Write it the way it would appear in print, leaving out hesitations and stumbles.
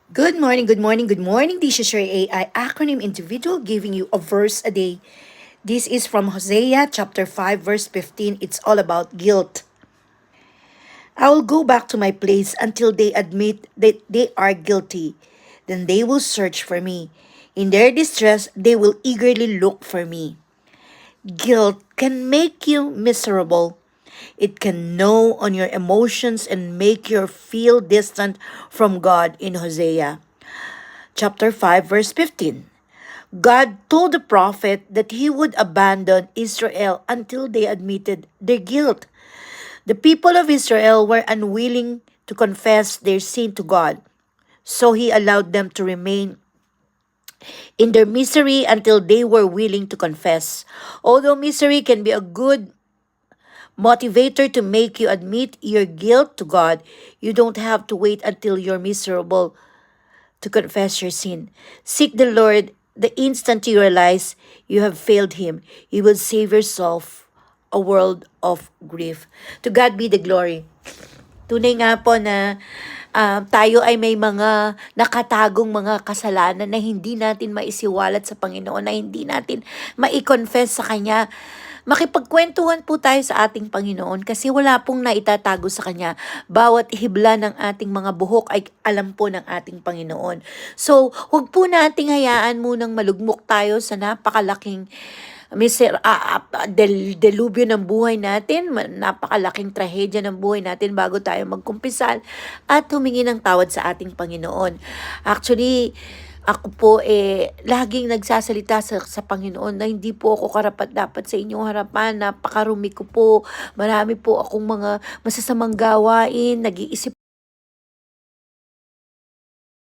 Good morning, good morning, good morning. This is your AI acronym individual giving you a verse a day. This is from Hosea chapter 5 verse 15. It's all about guilt. I will go back to my place until they admit that they are guilty. Then they will search for me. In their distress, they will eagerly look for me. Guilt can make you miserable. It can gnaw on your emotions and make you feel distant from God in Hosea chapter 5 verse 15. God told the prophet that he would abandon Israel until they admitted their guilt. The people of Israel were unwilling to confess their sin to God, so he allowed them to remain in their misery until they were willing to confess. Although misery can be a good motivator to make you admit your guilt to God, you don't have to wait until you're miserable to confess your sin. Seek the Lord the instant you realize you have failed Him. You will save yourself a world of grief. To God be the glory. Tunay nga po na tayo ay may mga nakatagong mga kasalanan na hindi natin maisiwalat sa Panginoon, na hindi natin mai-confess sa Kanya. Makipagkwentuhan po tayo sa ating Panginoon kasi wala pong naitatago sa Kanya. Bawat hibla ng ating mga buhok ay alam po ng ating Panginoon. So, huwag po nating hayaan munang malugmok tayo sa napakalaking delubyo ng buhay natin, napakalaking trahedya ng buhay natin bago tayo magkumpisal at humingi ng tawad sa ating Panginoon. Actually, ako po laging nagsasalita sa Panginoon na hindi po ako karapat-dapat sa inyong harapan. Napakarumi ko po. Marami po akong mga masasamang gawain. Nag-iisip